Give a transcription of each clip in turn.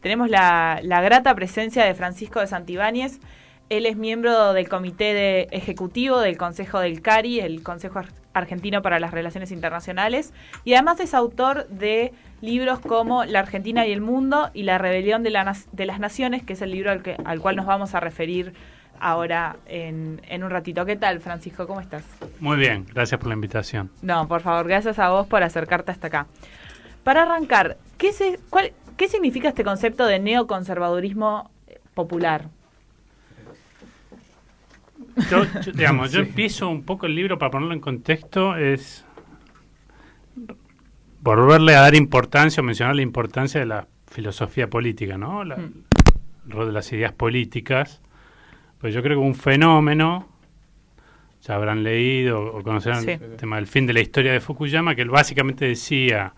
Tenemos la grata presencia de Francisco de Santibáñez. Él es miembro del comité ejecutivo del Consejo del CARI, el Consejo Argentino para las Relaciones Internacionales, y además es autor de libros como La Argentina y el Mundo y La Rebelión de las Naciones, que es el libro al cual nos vamos a referir ahora en un ratito. ¿Qué tal, Francisco? ¿Cómo estás? Muy bien, gracias por la invitación. No, por favor, gracias a vos por acercarte hasta acá. Para arrancar, ¿qué significa este concepto de neoconservadurismo popular? Yo empiezo un poco el libro, para ponerlo en contexto, es volverle a dar importancia o mencionar la importancia de la filosofía política, ¿no? El rol de las ideas políticas. Pues yo creo que un fenómeno, ya habrán leído o conocerán el tema del fin de la historia de Fukuyama, que él básicamente decía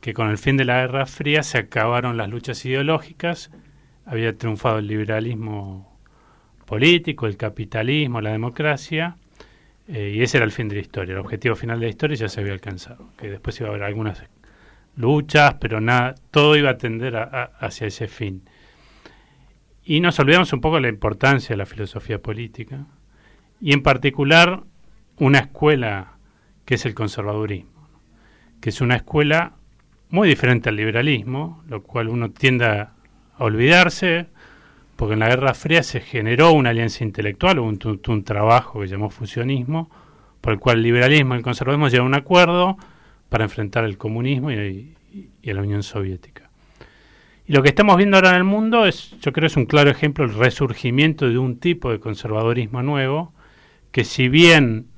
que con el fin de la Guerra Fría se acabaron las luchas ideológicas, había triunfado el liberalismo político, el capitalismo, la democracia, y ese era el fin de la historia. El objetivo final de la historia ya se había alcanzado, que después iba a haber algunas luchas, pero nada, todo iba a tender hacia ese fin. Y nos olvidamos un poco de la importancia de la filosofía política, y en particular una escuela que es el conservadurismo, que es una escuela muy diferente al liberalismo, lo cual uno tiende a olvidarse, porque en la Guerra Fría se generó una alianza intelectual, hubo un trabajo que llamó fusionismo, por el cual el liberalismo y el conservadurismo llegaron a un acuerdo para enfrentar el comunismo y a la Unión Soviética. Y lo que estamos viendo ahora en el mundo yo creo es un claro ejemplo del resurgimiento de un tipo de conservadurismo nuevo, que si bien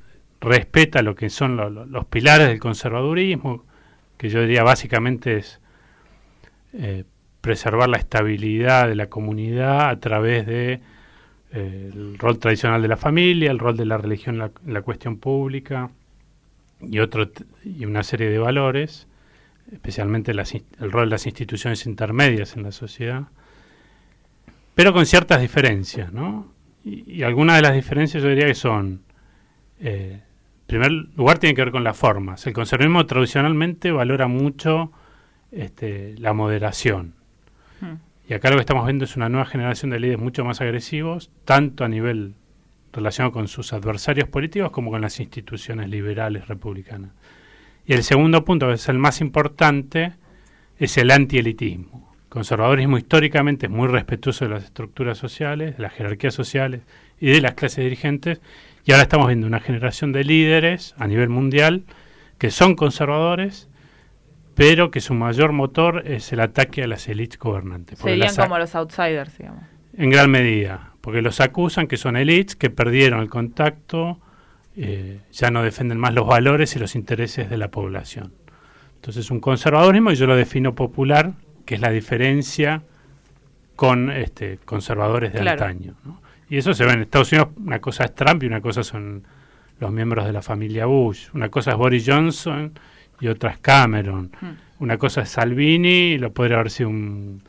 respeta lo que son los pilares del conservadurismo, que yo diría básicamente es preservar la estabilidad de la comunidad a través de el rol tradicional de la familia, el rol de la religión en la cuestión pública y una serie de valores, especialmente el rol de las instituciones intermedias en la sociedad, pero con ciertas diferencias, ¿no? Y algunas de las diferencias yo diría que son, en primer lugar, tienen que ver con las formas. El conservadurismo tradicionalmente valora mucho la moderación. Y acá lo que estamos viendo es una nueva generación de líderes mucho más agresivos, tanto a nivel relacionado con sus adversarios políticos como con las instituciones liberales republicanas. Y el segundo punto, que es el más importante, es el antielitismo. El conservadurismo históricamente es muy respetuoso de las estructuras sociales, de las jerarquías sociales y de las clases dirigentes, y ahora estamos viendo una generación de líderes a nivel mundial que son conservadores, pero que su mayor motor es el ataque a las élites gobernantes. Serían como los outsiders, digamos. En gran medida, porque los acusan que son élites que perdieron el contacto, ya no defienden más los valores y los intereses de la población. Entonces un conservadurismo, y yo lo defino popular, que es la diferencia con conservadores de antaño, ¿no? Y eso se ve en Estados Unidos, una cosa es Trump y una cosa son los miembros de la familia Bush, una cosa es Boris Johnson y otra es Cameron. Una cosa es Salvini, lo podría haber sido un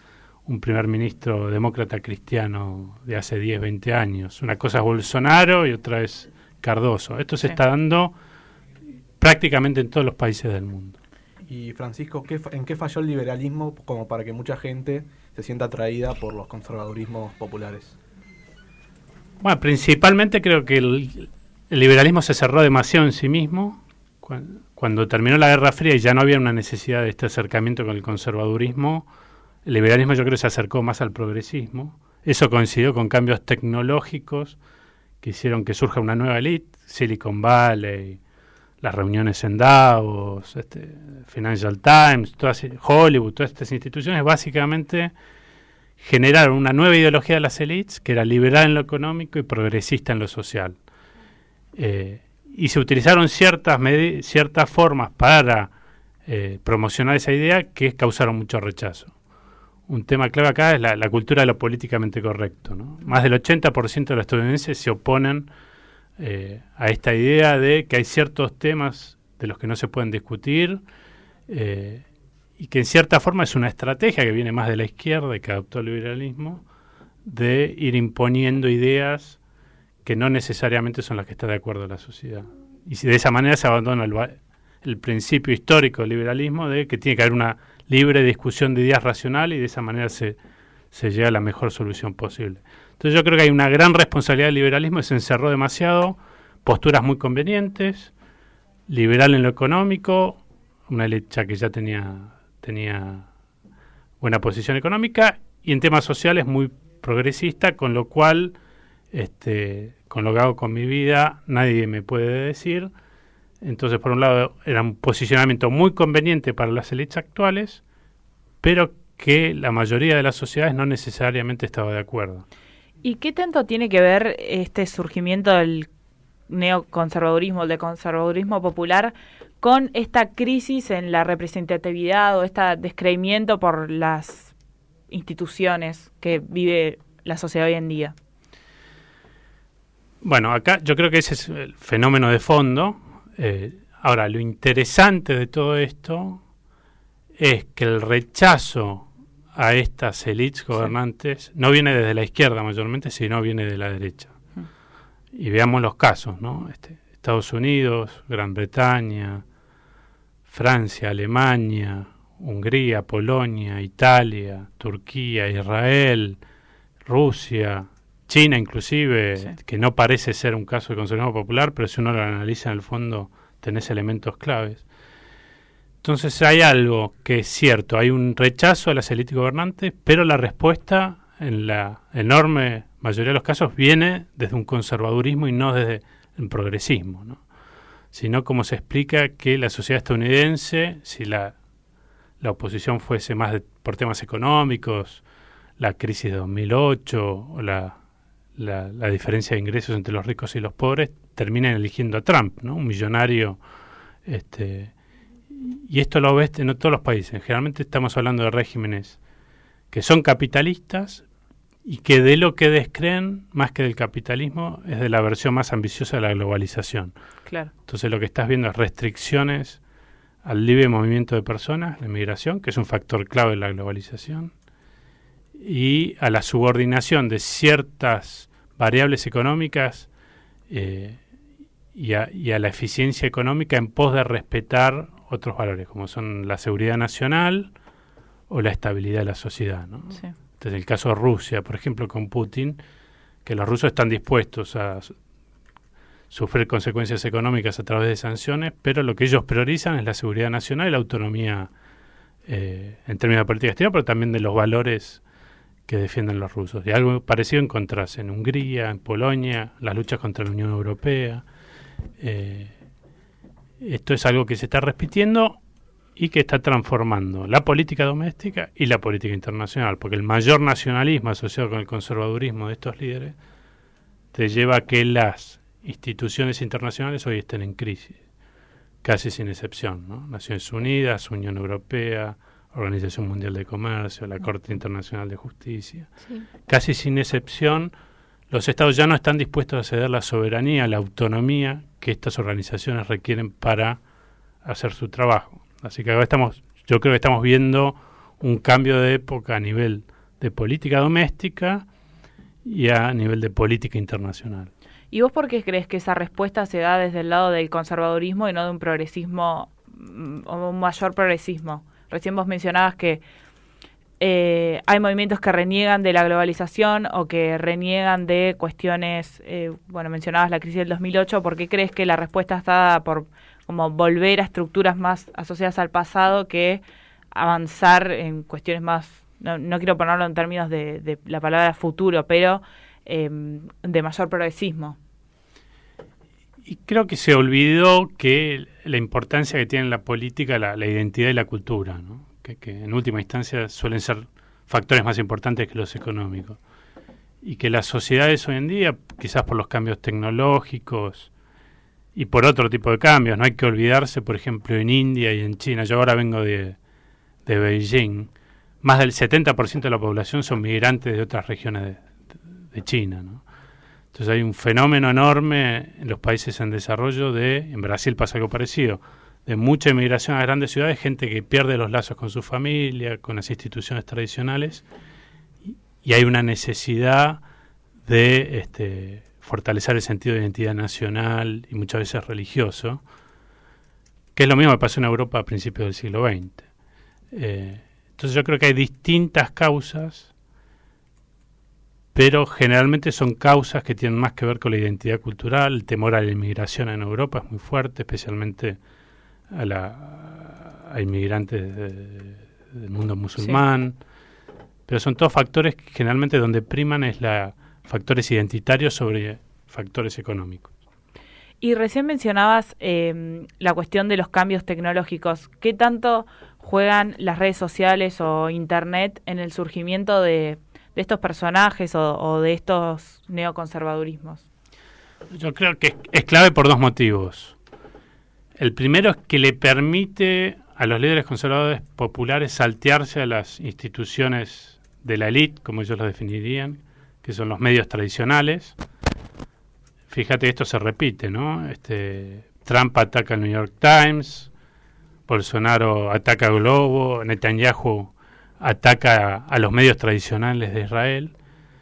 primer ministro demócrata cristiano de hace 10, 20 años. Una cosa es Bolsonaro y otra es Cardoso. Esto se está dando prácticamente en todos los países del mundo. Y Francisco, ¿en qué falló el liberalismo como para que mucha gente se sienta atraída por los conservadurismos populares? Bueno, principalmente creo que el liberalismo se cerró demasiado en sí mismo. Cuando terminó la Guerra Fría y ya no había una necesidad de este acercamiento con el conservadurismo, el liberalismo yo creo que se acercó más al progresismo. Eso coincidió con cambios tecnológicos que hicieron que surja una nueva élite, Silicon Valley, las reuniones en Davos, Financial Times, Hollywood, todas estas instituciones básicamente generaron una nueva ideología de las élites que era liberal en lo económico y progresista en lo social. Y se utilizaron ciertas formas para promocionar esa idea que causaron mucho rechazo. Un tema clave acá es la cultura de lo políticamente correcto, ¿no? Más del 80% de los estadounidenses se oponen a esta idea de que hay ciertos temas de los que no se pueden discutir y que en cierta forma es una estrategia que viene más de la izquierda y que adoptó el liberalismo de ir imponiendo ideas que no necesariamente son las que está de acuerdo la sociedad. Y si de esa manera se abandona el principio histórico del liberalismo de que tiene que haber libre discusión de ideas racionales y de esa manera se llega a la mejor solución posible. Entonces yo creo que hay una gran responsabilidad del liberalismo, se encerró demasiado, posturas muy convenientes, liberal en lo económico, una derecha que ya tenía buena posición económica, y en temas sociales muy progresista, con lo cual, con lo que hago con mi vida, nadie me puede decir. Entonces, por un lado, era un posicionamiento muy conveniente para las élites actuales, pero que la mayoría de las sociedades no necesariamente estaba de acuerdo. ¿Y qué tanto tiene que ver este surgimiento del neoconservadurismo, del conservadurismo popular, con esta crisis en la representatividad o este descreimiento por las instituciones que vive la sociedad hoy en día? Bueno, acá yo creo que ese es el fenómeno de fondo. Ahora, lo interesante de todo esto es que el rechazo a estas élites gobernantes no viene desde la izquierda mayormente, sino viene de la derecha. Y veamos los casos, ¿no? Estados Unidos, Gran Bretaña, Francia, Alemania, Hungría, Polonia, Italia, Turquía, Israel, Rusia, China inclusive, que no parece ser un caso de conservadurismo popular, pero si uno lo analiza en el fondo tenés elementos claves. Entonces hay algo que es cierto, hay un rechazo a las élites gobernantes, pero la respuesta en la enorme mayoría de los casos viene desde un conservadurismo y no desde el progresismo, ¿no? Sino como se explica que la sociedad estadounidense, si la oposición fuese más por temas económicos, la crisis de 2008 o la diferencia de ingresos entre los ricos y los pobres, terminan eligiendo a Trump, ¿no? Un millonario. Y esto lo ves en todos los países. Generalmente estamos hablando de regímenes que son capitalistas y que de lo que descreen, más que del capitalismo, es de la versión más ambiciosa de la globalización. Claro. Entonces lo que estás viendo es restricciones al libre movimiento de personas, la inmigración, que es un factor clave de la globalización, y a la subordinación de ciertas variables económicas y a la eficiencia económica en pos de respetar otros valores, como son la seguridad nacional o la estabilidad de la sociedad, ¿no? Sí. Entonces, el caso de Rusia, por ejemplo, con Putin, que los rusos están dispuestos a sufrir consecuencias económicas a través de sanciones, pero lo que ellos priorizan es la seguridad nacional y la autonomía en términos de política exterior, pero también de los valores que defienden los rusos. Y algo parecido encontrás en Hungría, en Polonia, las luchas contra la Unión Europea. Esto es algo que se está repitiendo y que está transformando la política doméstica y la política internacional, porque el mayor nacionalismo asociado con el conservadurismo de estos líderes te lleva a que las instituciones internacionales hoy estén en crisis, casi sin excepción, ¿no? Naciones Unidas, Unión Europea, Organización Mundial de Comercio, la Corte Internacional de Justicia. Sí. Casi sin excepción, los estados ya no están dispuestos a ceder la soberanía, la autonomía que estas organizaciones requieren para hacer su trabajo. Así que ahora yo creo que estamos viendo un cambio de época a nivel de política doméstica y a nivel de política internacional. ¿Y vos por qué crees que esa respuesta se da desde el lado del conservadurismo y no de un progresismo o un mayor progresismo? Recién vos mencionabas que hay movimientos que reniegan de la globalización o que reniegan de cuestiones, mencionabas la crisis del 2008. ¿Por qué crees que la respuesta está dada por como volver a estructuras más asociadas al pasado que avanzar en cuestiones más, no quiero ponerlo en términos de la palabra futuro, pero de mayor progresismo? Y creo que se olvidó que la importancia que tiene la política, la identidad y la cultura, ¿no? Que en última instancia suelen ser factores más importantes que los económicos. Y que las sociedades hoy en día, quizás por los cambios tecnológicos y por otro tipo de cambios, no hay que olvidarse, por ejemplo, en India y en China. Yo ahora vengo de Beijing. Más del 70% de la población son migrantes de otras regiones de China, ¿no? Entonces hay un fenómeno enorme en los países en desarrollo en Brasil pasa algo parecido, de mucha inmigración a grandes ciudades, gente que pierde los lazos con su familia, con las instituciones tradicionales, y hay una necesidad de fortalecer el sentido de identidad nacional y muchas veces religioso, que es lo mismo que pasó en Europa a principios del siglo XX. Entonces yo creo que hay distintas causas, pero generalmente son causas que tienen más que ver con la identidad cultural. El temor a la inmigración en Europa es muy fuerte, especialmente a inmigrantes del mundo musulmán. Sí. Pero son todos factores que generalmente donde priman es factores identitarios sobre factores económicos. Y recién mencionabas la cuestión de los cambios tecnológicos. ¿Qué tanto juegan las redes sociales o Internet en el surgimiento de estos personajes o de estos neoconservadurismos? Yo creo que es clave por dos motivos. El primero es que le permite a los líderes conservadores populares saltearse a las instituciones de la élite, como ellos lo definirían, que son los medios tradicionales. Fíjate, esto se repite, ¿no? Trump ataca al New York Times, Bolsonaro ataca a Globo, Netanyahu ataca a los medios tradicionales de Israel.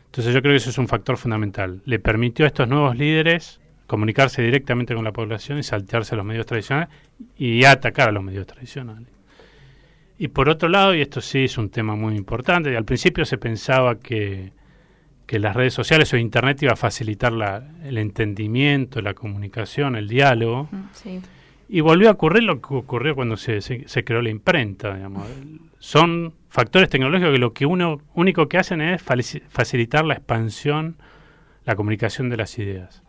Entonces yo creo que eso es un factor fundamental. Le permitió a estos nuevos líderes comunicarse directamente con la población y saltearse a los medios tradicionales y atacar a los medios tradicionales. Y por otro lado, y esto sí es un tema muy importante, al principio se pensaba que las redes sociales o Internet iba a facilitar el entendimiento, la comunicación, el diálogo. Sí. Y volvió a ocurrir lo que ocurrió cuando se creó la imprenta, digamos. Son factores tecnológicos que lo que único que hacen es facilitar la expansión, la comunicación de las ideas.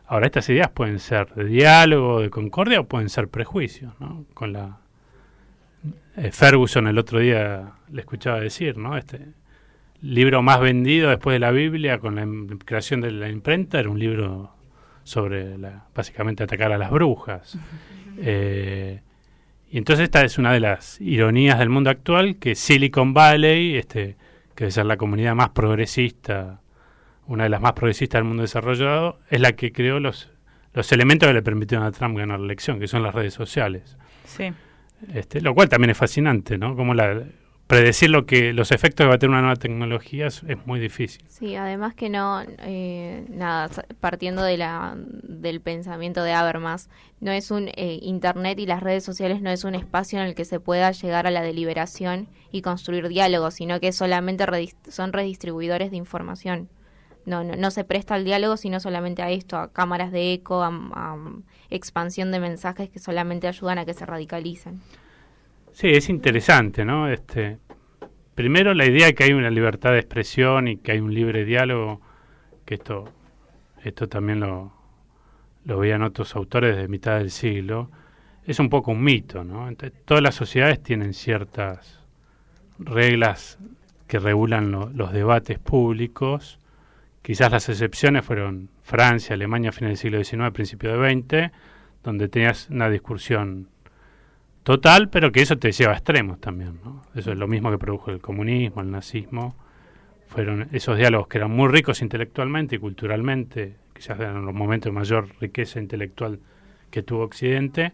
Ahora, estas ideas pueden ser de diálogo, de concordia, o pueden ser prejuicios, ¿no? Con Ferguson el otro día le escuchaba decir, ¿no? Libro más vendido después de la Biblia con la creación de la imprenta era un libro sobre básicamente atacar a las brujas. Y entonces esta es una de las ironías del mundo actual, que Silicon Valley, que debe ser la comunidad más progresista, una de las más progresistas del mundo desarrollado, es la que creó los elementos que le permitieron a Trump ganar la elección, que son las redes sociales. Sí. Lo cual también es fascinante, ¿no? Como predecir los efectos que va a tener una nueva tecnología es muy difícil. Sí, además que partiendo del pensamiento de Habermas, no es Internet y las redes sociales no es un espacio en el que se pueda llegar a la deliberación y construir diálogos, sino que solamente son redistribuidores de información. No se presta al diálogo, sino solamente a esto, a cámaras de eco, a expansión de mensajes que solamente ayudan a que se radicalicen. Sí, es interesante, ¿no? Primero, la idea de que hay una libertad de expresión y que hay un libre diálogo, que esto también lo veían otros autores de mitad del siglo, es un poco un mito, ¿no? Entonces, todas las sociedades tienen ciertas reglas que regulan los debates públicos. Quizás las excepciones fueron Francia, Alemania a finales del siglo XIX, principio del XX, donde tenías una discusión total, pero que eso te lleva a extremos también, ¿no? Eso es lo mismo que produjo el comunismo, el nazismo. Fueron esos diálogos que eran muy ricos intelectualmente y culturalmente, quizás eran los momentos de mayor riqueza intelectual que tuvo Occidente,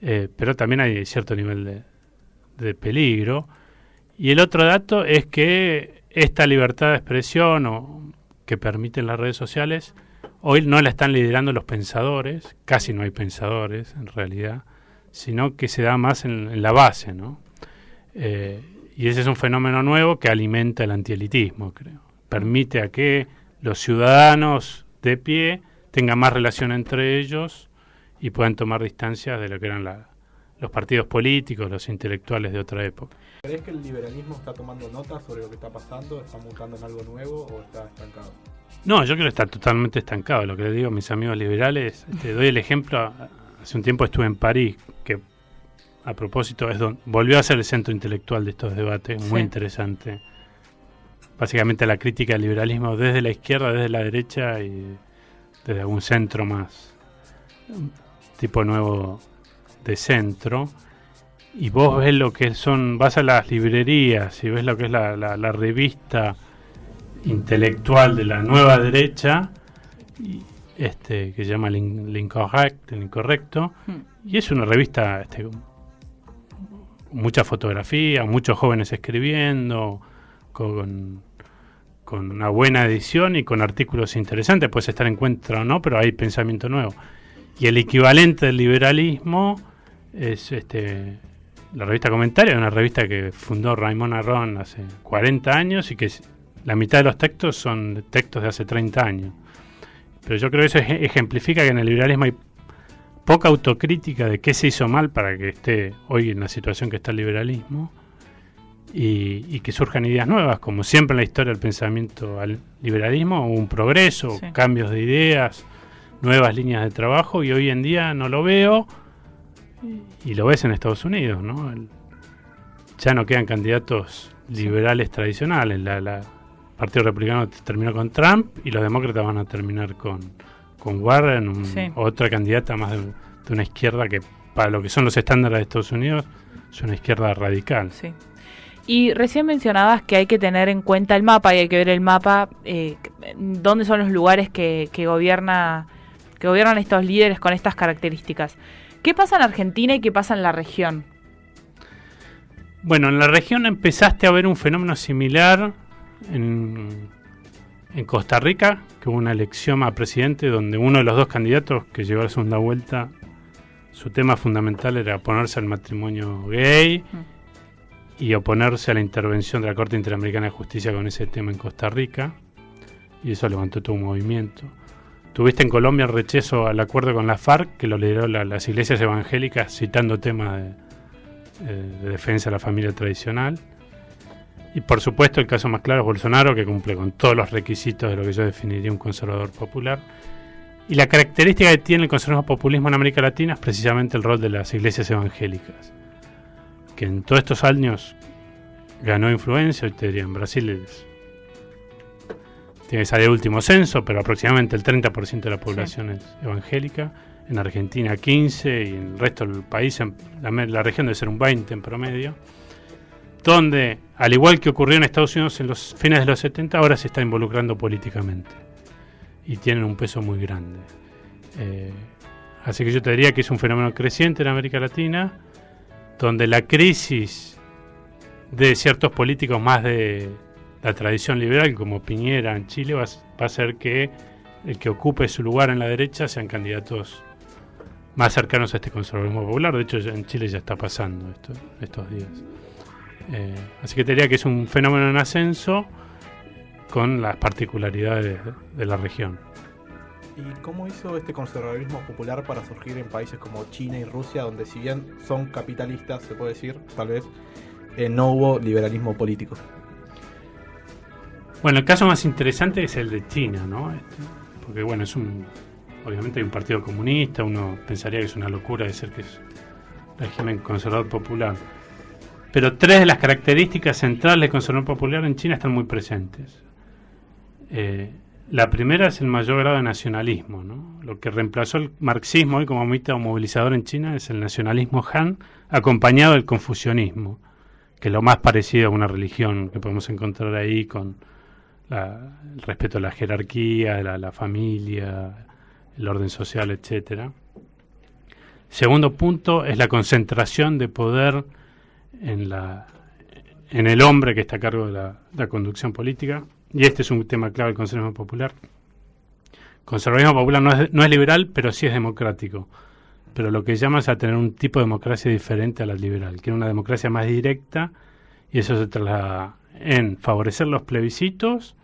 pero también hay cierto nivel de peligro. Y el otro dato es que esta libertad de expresión que permiten las redes sociales, hoy no la están liderando los pensadores, casi no hay pensadores en realidad, sino que se da más en la base, ¿no? Y ese es un fenómeno nuevo que alimenta el antielitismo, creo. Permite a que los ciudadanos de pie tengan más relación entre ellos y puedan tomar distancia de lo que eran los partidos políticos, los intelectuales de otra época. ¿Crees que el liberalismo está tomando nota sobre lo que está pasando? ¿Está mutando en algo nuevo o está estancado? No, yo creo que está totalmente estancado. Lo que les digo a mis amigos liberales, doy el ejemplo. Hace un tiempo estuve en París, que a propósito volvió a ser el centro intelectual de estos debates, muy interesante. Básicamente la crítica al liberalismo desde la izquierda, desde la derecha y desde algún centro más, tipo nuevo de centro. Y vos ves lo que vas a las librerías y ves lo que es la revista intelectual de la nueva derecha, que se llama el Incorrecto, y es una revista mucha fotografía, muchos jóvenes escribiendo, con una buena edición y con artículos interesantes. Puedes estar en contra o no, pero hay pensamiento nuevo. Y el equivalente del liberalismo es la revista Comentario es una revista que fundó Raymond Aron hace 40 años y que la mitad de los textos son textos de hace 30 años. Pero yo creo que eso ejemplifica que en el liberalismo hay poca autocrítica de qué se hizo mal para que esté hoy en la situación que está el liberalismo y que surjan ideas nuevas, como siempre en la historia del pensamiento al liberalismo, un progreso, Sí. cambios de ideas, nuevas líneas de trabajo, y hoy en día no lo veo, y lo ves en Estados Unidos, ¿no? Ya no quedan candidatos liberales tradicionales. El Partido Republicano terminó con Trump y los demócratas van a terminar con Warren, Sí. otra candidata más de una izquierda que para lo que son los estándares de Estados Unidos es una izquierda radical. Sí. Y recién mencionabas que hay que tener en cuenta el mapa y hay que ver el mapa, dónde son los lugares que gobiernan estos líderes con estas características. ¿Qué pasa en Argentina y qué pasa en la región? Bueno, en la región empezaste a ver un fenómeno similar en Costa Rica, que hubo una elección a presidente donde uno de los dos candidatos que llegó a la segunda vuelta, su tema fundamental era oponerse al matrimonio gay y oponerse a la intervención de la Corte Interamericana de Justicia con ese tema en Costa Rica, y eso levantó todo un movimiento. Tuviste en Colombia el rechazo al acuerdo con la FARC, que lo lideró las iglesias evangélicas citando temas de defensa de la familia tradicional. Y por supuesto el caso más claro es Bolsonaro, que cumple con todos los requisitos de lo que yo definiría un conservador popular. Y la característica que tiene el conservadurismo populismo en América Latina es precisamente el rol de las iglesias evangélicas, que en todos estos años ganó influencia. Hoy te diría, en Brasil tiene que salir el último censo, pero aproximadamente el 30% de la población es evangélica. En Argentina 15% y en el resto del país, la región debe ser un 20% en promedio. Donde, al igual que ocurrió en Estados Unidos en los fines de los 70, ahora se está involucrando políticamente. Y tienen un peso muy grande. Así que yo te diría que es un fenómeno creciente en América Latina, donde la crisis de ciertos políticos más de la tradición liberal, como Piñera en Chile, va a hacer que el que ocupe su lugar en la derecha sean candidatos más cercanos a este conservadurismo popular. De hecho, en Chile ya está pasando estos días. Así que te diría que es un fenómeno en ascenso con las particularidades de la región. ¿Y cómo hizo este conservadurismo popular para surgir en países como China y Rusia, donde si bien son capitalistas, se puede decir, tal vez, no hubo liberalismo político? Bueno, el caso más interesante es el de China, ¿no? Porque bueno, obviamente hay un partido comunista, uno pensaría que es una locura decir que es régimen conservador popular. Pero tres de las características centrales del conservador popular en China están muy presentes. La primera es el mayor grado de nacionalismo, ¿no? Lo que reemplazó el marxismo hoy como mito movilizador en China es el nacionalismo Han, acompañado del confucianismo, que es lo más parecido a una religión que podemos encontrar ahí, con el respeto a la jerarquía, la familia, el orden social, etcétera. Segundo punto es la concentración de poder en el hombre que está a cargo de la conducción política, y este es un tema clave del conservadurismo popular. El conservadurismo popular no es liberal, pero sí es democrático, pero lo que llama es a tener un tipo de democracia diferente a la liberal, que es una democracia más directa, y eso se traslada en favorecer los plebiscitos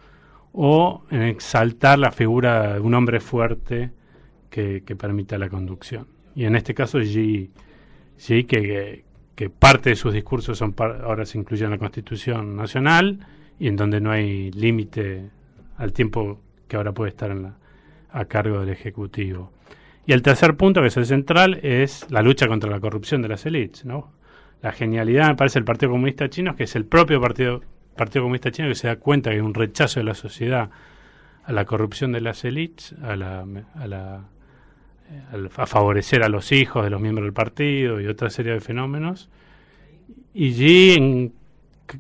o en exaltar la figura de un hombre fuerte que permita la conducción. Y en este caso Xi que parte de sus discursos ahora se incluyen en la Constitución Nacional, y en donde no hay límite al tiempo que ahora puede estar a cargo del Ejecutivo. Y el tercer punto, que es el central, es la lucha contra la corrupción de las élites, ¿no? La genialidad, me parece, del Partido Comunista Chino es que es el propio Partido Comunista Chino que se da cuenta que hay un rechazo de la sociedad a la corrupción de las élites, a favorecer a los hijos de los miembros del partido y otra serie de fenómenos. Y Xi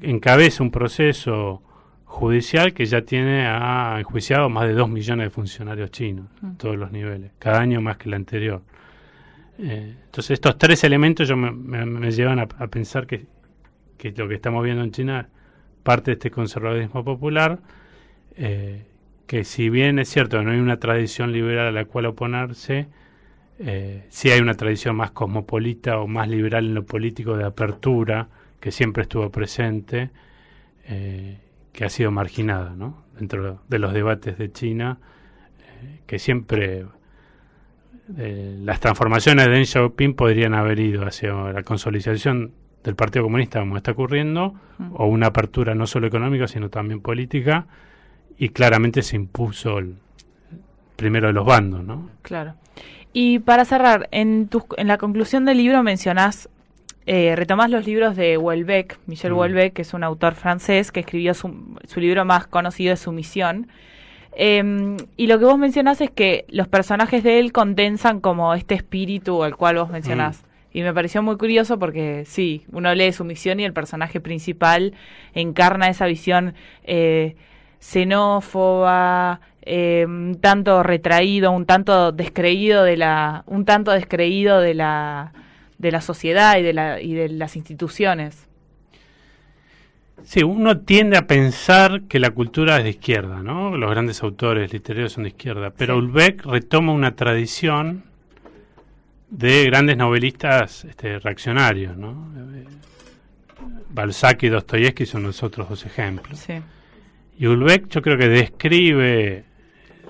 encabeza un proceso judicial que ya tiene enjuiciado más de 2 millones de funcionarios chinos, todos los niveles, cada año más que el anterior. Entonces estos tres elementos me llevan a pensar que lo que estamos viendo en China parte de este conservadurismo popular, que si bien es cierto que no hay una tradición liberal a la cual oponerse, Sí hay una tradición más cosmopolita o más liberal en lo político de apertura, que siempre estuvo presente, que ha sido marginada, ¿no? Dentro de los debates de China, que siempre las transformaciones de Deng Xiaoping podrían haber ido hacia la consolidación del Partido Comunista, como está ocurriendo, o una apertura no solo económica, sino también política, y claramente se impuso el primero de los bandos, ¿no? Claro. Y para cerrar, en la conclusión del libro mencionás, retomás los libros de Houellebecq, Michel Houellebecq, que es un autor francés que escribió su libro más conocido de Sumisión. Y lo que vos mencionás es que los personajes de él condensan como este espíritu al cual vos mencionás. Y me pareció muy curioso porque sí, uno lee Sumisión y el personaje principal encarna esa visión xenófoba, un tanto retraído, un tanto descreído de la sociedad y de las instituciones. Sí, uno tiende a pensar que la cultura es de izquierda, ¿no? Los grandes autores literarios son de izquierda, pero sí. Houellebecq retoma una tradición de grandes novelistas reaccionarios, ¿no? Balzac y Dostoyevsky son los otros dos ejemplos. Sí. Y Houellebecq yo creo que describe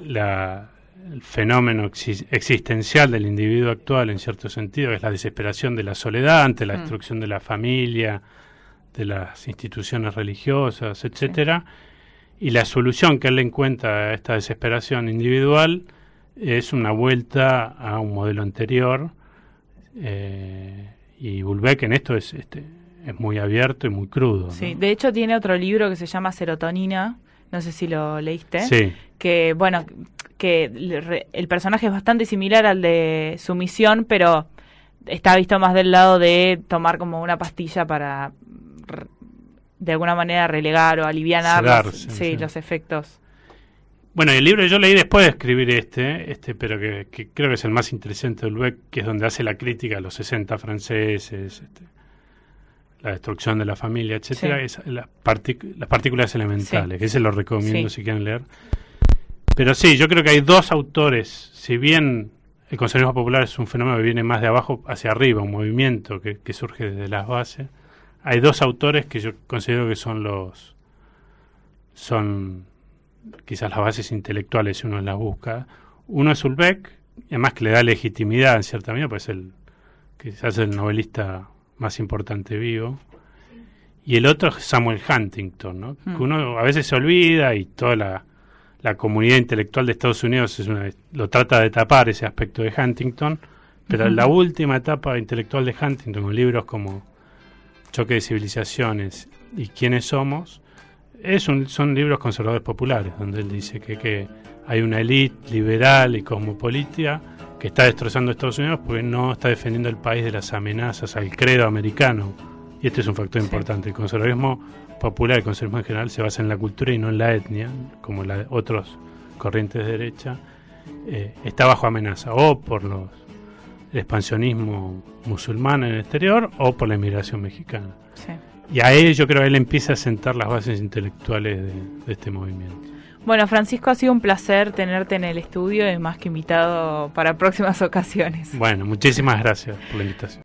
el fenómeno existencial del individuo actual en cierto sentido, que es la desesperación de la soledad ante la destrucción de la familia, de las instituciones religiosas, etcétera, y la solución que él le encuentra a esta desesperación individual es una vuelta a un modelo anterior, y Houellebecq en esto es muy abierto y muy crudo, sí, ¿no? De hecho tiene otro libro que se llama Serotonina, no sé si lo leíste, sí. Que bueno, que el personaje es bastante similar al de Sumisión, pero está visto más del lado de tomar como una pastilla para de alguna manera relegar o alivianar los efectos. Bueno, el libro yo leí después de escribir pero que creo que es el más interesante de Houellebecq, que es donde hace la crítica a los 60 franceses, la destrucción de la familia, etcétera, es las partículas elementales, que ese lo recomiendo si quieren leer. Pero sí, yo creo que hay dos autores, si bien el conservadurismo popular es un fenómeno que viene más de abajo hacia arriba, un movimiento que surge desde las bases, hay dos autores que yo considero que son quizás las bases intelectuales si uno las busca. Uno es Houellebecq, además que le da legitimidad en cierta medida, pues quizás el novelista más importante vivo. Y el otro es Samuel Huntington, ¿no? Que uno a veces se olvida y toda la comunidad intelectual de Estados Unidos lo trata de tapar ese aspecto de Huntington, pero la última etapa intelectual de Huntington, con libros como Choque de Civilizaciones y ¿Quiénes somos?, son libros conservadores populares, donde él dice que hay una élite liberal y cosmopolita que está destrozando Estados Unidos porque no está defendiendo el país de las amenazas al credo americano. Y este es un factor importante. El conservadurismo popular, el conservadurismo en general, se basa en la cultura y no en la etnia, como otros corrientes de derecha. Está bajo amenaza o por el expansionismo musulmán en el exterior o por la inmigración mexicana. Sí. Y a él yo creo que él empieza a sentar las bases intelectuales de este movimiento. Bueno, Francisco, ha sido un placer tenerte en el estudio y más que invitado para próximas ocasiones. Bueno, muchísimas gracias por la invitación.